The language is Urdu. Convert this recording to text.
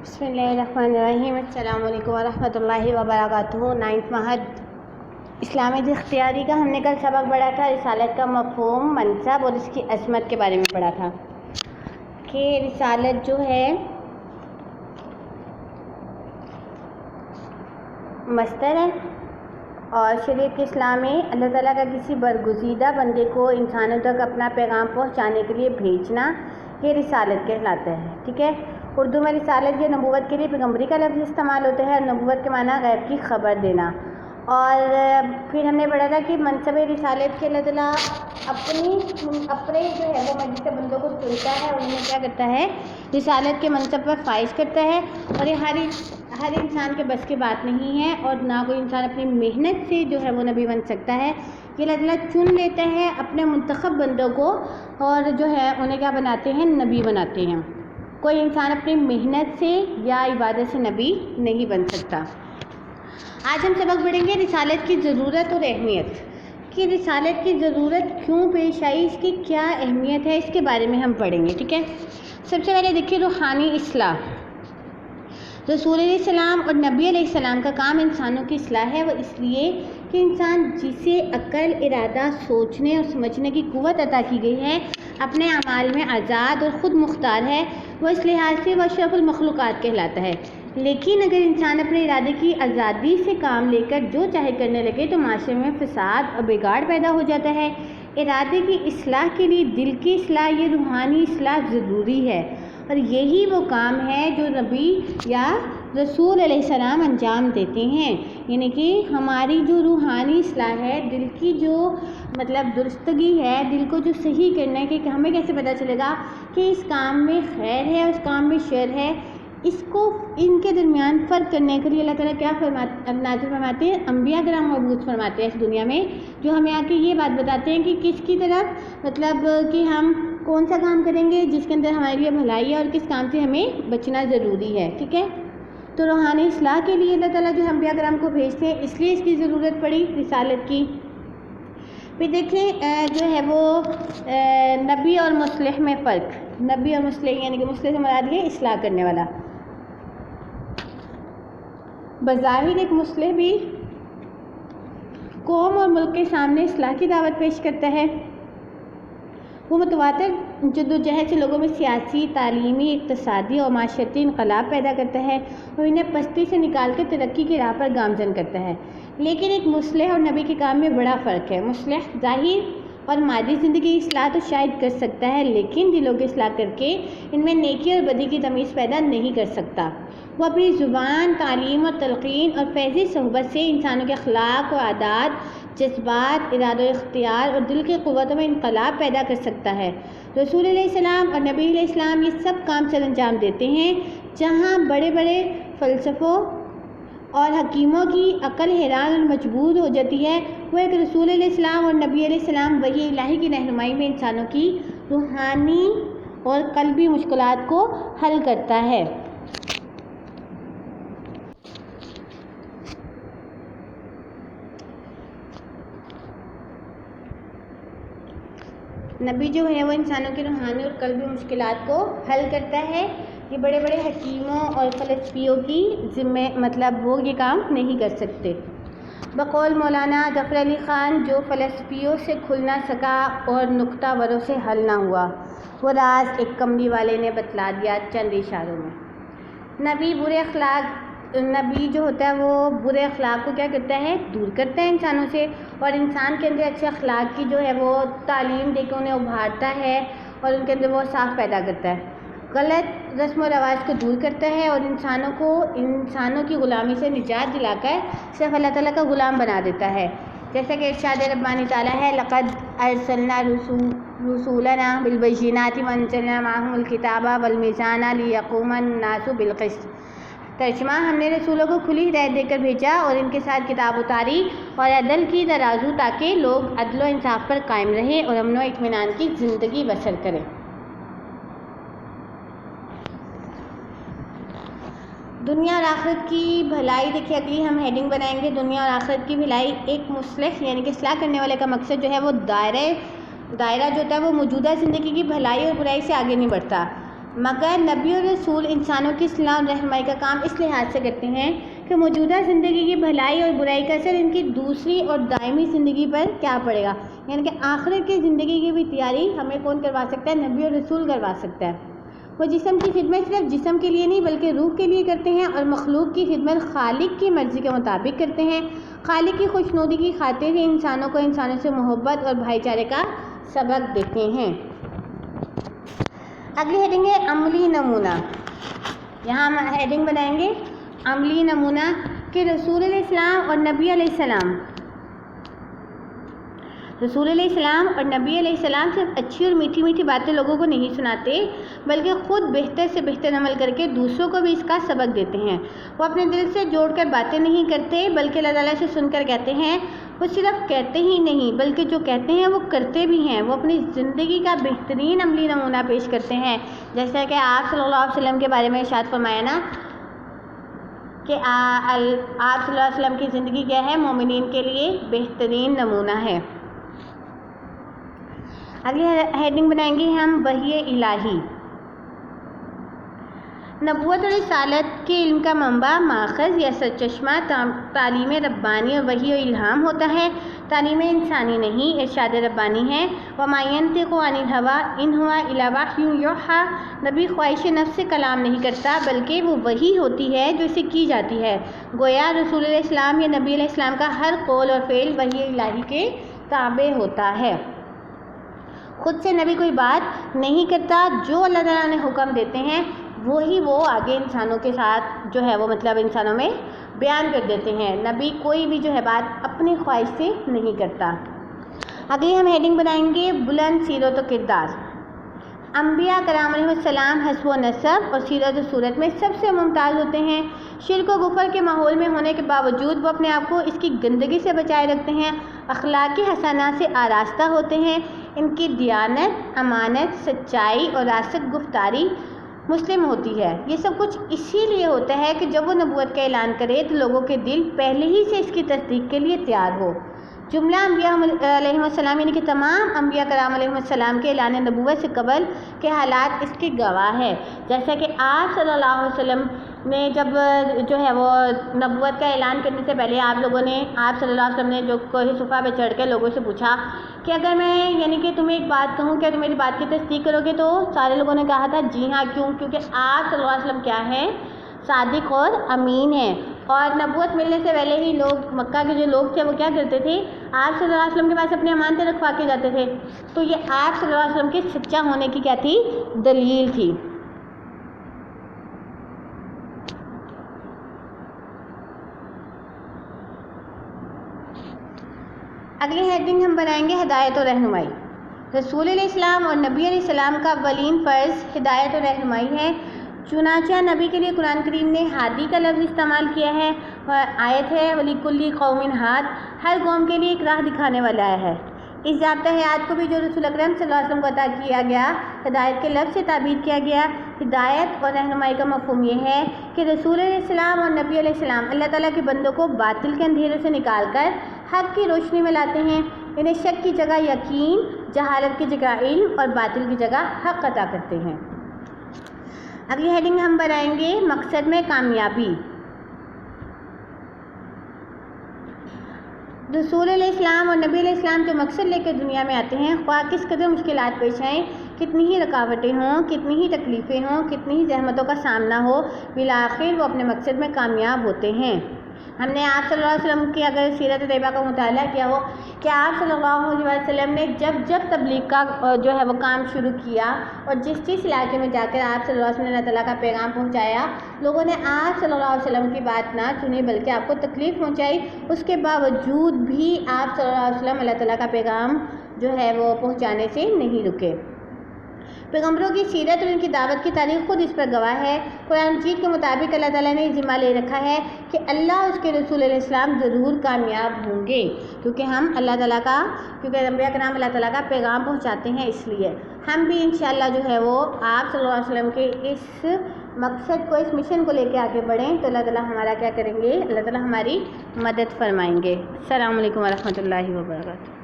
بسم اللہ الرحمن الرحیم۔ السلام علیکم ورحمۃ اللہ وبرکاتہ۔ 9th مہد اسلامی اختیاری کا ہم نے کل سبق پڑھا تھا، رسالت کا مفہوم، منصب اور اس کی عظمت کے بارے میں پڑھا تھا کہ رسالت جو ہے مصدر ہے اور شریعت اسلام میں اللہ تعالیٰ کا کسی برگزیدہ بندے کو انسانوں تک اپنا پیغام پہنچانے کے لیے بھیجنا، یہ رسالت کہلاتا ہے۔ ٹھیک ہے، اردو میں رسالت یا نبوت کے لیے پیغمبری کا لفظ استعمال ہوتا ہے۔ نبوت کے معنی غیب کی خبر دینا۔ اور پھر ہم نے پڑھا تھا کہ منصب رسالت کے اللہ تعالیٰ اپنے جو ہے وہ مجلس بندوں کو چنتا ہے اور انہیں کیا کرتا ہے، رسالت کے منصب پر فائز کرتا ہے۔ اور یہ ہر انسان کے بس کی بات نہیں ہے اور نہ کوئی انسان اپنی محنت سے جو ہے وہ نبی بن سکتا ہے۔ یہ اللہ تعالیٰ چن لیتا ہے اپنے منتخب بندوں کو اور جو ہے انہیں کیا بناتے ہیں، نبی بناتے ہیں۔ کوئی انسان اپنی محنت سے یا عبادت سے نبی نہیں بن سکتا۔ آج ہم سبق پڑھیں گے رسالت کی ضرورت اور اہمیت، کہ رسالت کی ضرورت کیوں پیش آئی، اس کی کیا اہمیت ہے، اس کے بارے میں ہم پڑھیں گے۔ ٹھیک ہے، سب سے پہلے دیکھیے روحانی اصلاح۔ رسول علیہ السلام اور نبی علیہ السلام کا کام انسانوں کی اصلاح ہے، وہ اس لیے کہ انسان جسے عقل، ارادہ، سوچنے اور سمجھنے کی قوت عطا کی گئی ہے، اپنے اعمال میں آزاد اور خود مختار ہے، وہ اس لحاظ سے وہ اشرف المخلوقات کہلاتا ہے۔ لیکن اگر انسان اپنے ارادے کی آزادی سے کام لے کر جو چاہے کرنے لگے تو معاشرے میں فساد اور بگاڑ پیدا ہو جاتا ہے۔ ارادے کی اصلاح کے لیے دل کی اصلاح، یہ روحانی اصلاح ضروری ہے اور یہی وہ کام ہے جو نبی یا رسول علیہ السلام انجام دیتے ہیں۔ یعنی کہ ہماری جو روحانی اصلاح ہے، دل کی جو درستگی ہے، دل کو جو صحیح کرنا ہے کہ ہمیں کیسے پتہ چلے گا کہ اس کام میں خیر ہے، اس کام میں شر ہے، ان کے درمیان فرق کرنے کے لیے اللہ تعالیٰ کیا نازل فرماتے ہیں، انبیاء کرام مبعوث فرماتے ہیں اس دنیا میں، جو ہمیں آ کے یہ بات بتاتے ہیں کہ کس کی طرف کہ ہم کون سا کام کریں گے جس کے اندر ہمارے لیے بھلائی ہے اور کس کام سے ہمیں بچنا ضروری ہے۔ ٹھیک ہے، تو روحانی اصلاح کے لیے اللہ تعالیٰ جو انبیاء کرام کو بھیجتے ہیں، اس لیے اس کی ضرورت پڑی رسالت کی۔ پھر دیکھیں جو ہے وہ نبی اور مصلح میں فرق۔ نبی اور مصلح یعنی کہ مصلح سے مراد یہ اصلاح کرنے والا۔ بظاہر ایک مصلح بھی قوم اور ملک کے سامنے اصلاح کی دعوت پیش کرتا ہے۔ وہ متواتر جدوجہد سے لوگوں میں سیاسی، تعلیمی، اقتصادی اور معاشرتی انقلاب پیدا کرتا ہے اور انہیں پستی سے نکال کر ترقی کی راہ پر گامزن کرتا ہے۔ لیکن ایک مصلح اور نبی کے کام میں بڑا فرق ہے۔ مصلح ظاہر اور مادی زندگی کی اصلاح تو شاید کر سکتا ہے، لیکن دلوں کی اصلاح کر کے ان میں نیکی اور بدی کی تمیز پیدا نہیں کر سکتا۔ وہ اپنی زبان، تعلیم اور تلقین اور فیض صحبت سے انسانوں کے اخلاق و عادات، جذبات، ارادہ و اختیار اور دل کی قوتوں میں انقلاب پیدا کر سکتا ہے۔ رسول علیہ السلام اور نبی علیہ السلام یہ سب کام سر انجام دیتے ہیں۔ جہاں بڑے بڑے فلسفوں اور حکیموں کی عقل حیران اور مجبور ہو جاتی ہے، وہ ایک رسول علیہ السلام اور نبی علیہ السلام وحی الہی کی رہنمائی میں انسانوں کی روحانی اور قلبی مشکلات کو حل کرتا ہے۔ نبی جو ہے وہ انسانوں کی روحانی اور قلبی مشکلات کو حل کرتا ہے۔ یہ بڑے بڑے حکیموں اور فلسفیوں کی وہ یہ کام نہیں کر سکتے۔ بقول مولانا ظفر علی خان، جو فلسفیوں سے کھل نہ سکا اور نکتہ وروں سے حل نہ ہوا، وہ راز ایک کملی والے نے بتلا دیا چند اشاروں میں۔ نبی جو ہوتا ہے وہ برے اخلاق کو کیا کرتا ہے، دور کرتا ہے انسانوں سے، اور انسان کے اندر اچھے اخلاق کی جو ہے وہ تعلیم دے کے انہیں ابھارتا ہے اور ان کے اندر وہ صاف پیدا کرتا ہے۔ غلط رسم و رواج کو دور کرتا ہے اور انسانوں کی غلامی سے نجات دلا کر صرف اللہ تعالیٰ کا غلام بنا دیتا ہے۔ جیسا کہ ارشاد ربانی تعالیٰ ہے، لقد ارسلنا رسولنا بالبینات وانزلنا معهم الکتاب والمیزان لیقوم الناس بالقسط۔ ترجمہ، ہم نے رسولوں کو کھلی ہدایت دے کر بھیجا اور ان کے ساتھ کتاب اتاری اور عدل کی ترازو، تاکہ لوگ عدل و انصاف پر قائم رہیں اور امن و اطمینان کی زندگی بسر کریں۔ دنیا اور آخرت کی بھلائی دیکھیے، اگلی ہم ہیڈنگ بنائیں گے، دنیا اور آخرت کی بھلائی۔ ایک مصلح یعنی کہ اصلاح کرنے والے کا مقصد جو ہے وہ دائرہ جو ہوتا ہے وہ موجودہ زندگی کی بھلائی اور برائی سے آگے نہیں بڑھتا، مگر نبی اور رسول انسانوں کی اصلاح اور رہنمائی کا کام اس لحاظ سے کرتے ہیں کہ موجودہ زندگی کی بھلائی اور برائی کا اثر ان کی دوسری اور دائمی زندگی پر کیا پڑے گا، یعنی کہ آخرت کی زندگی کی بھی تیاری ہمیں کون کروا سکتا ہے؟ نبی اور رسول کروا سکتا ہے۔ وہ جسم کی خدمت صرف جسم کے لیے نہیں بلکہ روح کے لیے کرتے ہیں، اور مخلوق کی خدمت خالق کی مرضی کے مطابق کرتے ہیں۔ خالق کی خوشنودی کی خاطر ہی انسانوں کو انسانوں سے محبت اور بھائی چارے کا سبق دیتے ہیں۔ اگلی ہیڈنگ ہے عملی نمونہ۔ یہاں ہم ہیڈنگ بنائیں گے عملی نمونہ کہ رسول علیہ السلام اور نبی علیہ السلام صرف اچھی اور میٹھی میٹھی باتیں لوگوں کو نہیں سناتے بلکہ خود بہتر سے بہتر عمل کر کے دوسروں کو بھی اس کا سبق دیتے ہیں۔ وہ اپنے دل سے جوڑ کر باتیں نہیں کرتے بلکہ اللہ تعالیٰ سے سن کر کہتے ہیں۔ وہ صرف کہتے ہی نہیں بلکہ جو کہتے ہیں وہ کرتے بھی ہیں۔ وہ اپنی زندگی کا بہترین عملی نمونہ پیش کرتے ہیں، جیسا کہ آپ صلی اللہ علیہ وسلم کے بارے میں ارشاد فرمایا نا کہ آپ صلی اللہ علیہ وسلم کی زندگی کیا ہے؟ مومنین کے لیے بہترین نمونہ ہے۔ اگلی ہیڈنگ بنائیں گے ہم وحی الہی۔ نبوت اور رسالت کے علم کا منبع، ماخذ یا سرچشمہ تعلیم ربانی اور وحی و الہام ہوتا ہے۔ تعلیم انسانی نہیں، ارشاد ربانی ہے۔ وما ينطق عن الهوى ان هو الا وحی یوحی۔ نبی خواہش نفس سے کلام نہیں کرتا بلکہ وہ وحی ہوتی ہے جو اسے کی جاتی ہے۔ گویا رسول علیہ السلام یا نبی علیہ السلام کا ہر قول اور فعل وحی الہی کے تابع ہوتا ہے۔ خود سے نبی کوئی بات نہیں کرتا، جو اللہ تعالیٰ نے حکم دیتے ہیں وہی وہ آگے انسانوں کے ساتھ جو ہے وہ انسانوں میں بیان کر دیتے ہیں۔ نبی کوئی بھی جو ہے بات اپنی خواہش سے نہیں کرتا۔ اگلی ہم ہیڈنگ بنائیں گے بلند سیرت و کردار۔ انبیاء کرام علیہ السلام حسب و نسب اور سیرت و صورت میں سب سے ممتاز ہوتے ہیں۔ شرک و کفر کے ماحول میں ہونے کے باوجود وہ اپنے آپ کو اس کی گندگی سے بچائے رکھتے ہیں، اخلاقی حسنات سے آراستہ ہوتے ہیں۔ ان کی دیانت، امانت، سچائی اور راست گفتاری مسلم ہوتی ہے۔ یہ سب کچھ اسی لیے ہوتا ہے کہ جب وہ نبوت کا اعلان کرے تو لوگوں کے دل پہلے ہی سے اس کی تصدیق کے لیے تیار ہو۔ جملہ انبیاء علیہ السلام یعنی کہ تمام انبیاء کرام علیہ السلام کے اعلان نبوت سے قبل کے حالات اس کے گواہ ہے۔ جیسا کہ آپ صلی اللہ علیہ وسلم نے جب جو ہے وہ نبوت کا اعلان کرنے سے پہلے آپ صلی اللہ علیہ وسلم نے جو کوہ صفا پہ چڑھ کے لوگوں سے پوچھا کہ اگر میں یعنی کہ تمہیں ایک بات کہوں کیا تم میری بات کی تصدیق کرو گے؟ تو سارے لوگوں نے کہا تھا جی ہاں۔ کیوں؟ کیونکہ آپ صلی اللہ علیہ وسلم کیا ہیں؟ صادق اور امین ہیں۔ اور نبوت ملنے سے پہلے ہی لوگ مکہ کے جو لوگ تھے وہ کیا کرتے تھے؟ آپ صلی اللہ علیہ وسلم کے پاس اپنی امانتیں رکھوا کے جاتے تھے۔ تو یہ آپ صلی اللہ علیہ وسلم کے سچا ہونے کی کیا تھی؟ دلیل تھی۔ اگلی ہیڈنگ ہم بنائیں گے ہدایت و رہنمائی۔ رسول علیہ السلام اور نبی علیہ السلام کا اولین فرض ہدایت و رہنمائی ہے۔ چنانچہ نبی کے لیے قرآن کریم نے ہادی کا لفظ استعمال کیا ہے۔ آیت ہے وَلِكُلِّ قَوْمٍ ہاد، ہر قوم کے لیے ایک راہ دکھانے والا ہے۔ اس ضابطۂ حیات کو بھی جو رسول اکرم صلی اللہ علیہ وسلم کو عطا کیا گیا ہدایت کے لفظ سے تعبیر کیا گیا۔ ہدایت اور رہنمائی کا مفہوم یہ ہے کہ رسول علیہ السلام اور نبی علیہ السلام اللہ تعالیٰ کے بندوں کو باطل کے اندھیروں سے نکال کر حق کی روشنی میں لاتے ہیں۔ انہیں شک کی جگہ یقین، جہالت کی جگہ علم اور باطل کی جگہ حق عطا کرتے ہیں۔ اگلی ہیڈنگ ہم بنائیں گے مقصد میں کامیابی۔ رسول علیہ السلام اور نبی علیہ السلام جو مقصد لے کر دنیا میں آتے ہیں، خواہ کس قدر مشکلات پیش آئیں، کتنی ہی رکاوٹیں ہوں، کتنی ہی تکلیفیں ہوں، کتنی ہی زحمتوں کا سامنا ہو، بالآخر وہ اپنے مقصد میں کامیاب ہوتے ہیں۔ ہم نے آپ صلی اللہ علیہ وسلم کی اگر سیرت طیبہ کا مطالعہ کیا ہو کہ آپ صلی اللہ علیہ وسلم نے جب تبلیغ کا جو ہے وہ کام شروع کیا اور جس علاقے میں جا کر آپ صلی اللہ علیہ وسلم نے اللہ تعالیٰ کا پیغام پہنچایا، لوگوں نے آپ صلی اللہ علیہ وسلم کی بات نہ سنی بلکہ آپ کو تکلیف پہنچائی، اس کے باوجود بھی آپ صلی اللہ علیہ وسلم اللہ تعالیٰ کا پیغام جو ہے وہ پہنچانے سے نہیں رکے۔ پیغمبروں کی سیرت اور ان کی دعوت کی تاریخ خود اس پر گواہ ہے۔ قرآن مجید کے مطابق اللہ تعالیٰ نے ذمہ لے رکھا ہے کہ اللہ اس کے رسول علیہ السلام ضرور کامیاب ہوں گے، کیونکہ انبیاء کرام اللہ تعالیٰ کا پیغام پہنچاتے ہیں۔ اس لیے ہم بھی انشاءاللہ جو ہے وہ آپ صلی اللہ علیہ وسلم کے اس مقصد کو، اس مشن کو لے کے آگے بڑھیں تو اللہ تعالیٰ ہمارا کیا کریں گے؟ اللہ تعالیٰ ہماری مدد فرمائیں گے۔ السلام علیکم ورحمۃ اللہ وبرکاتہ۔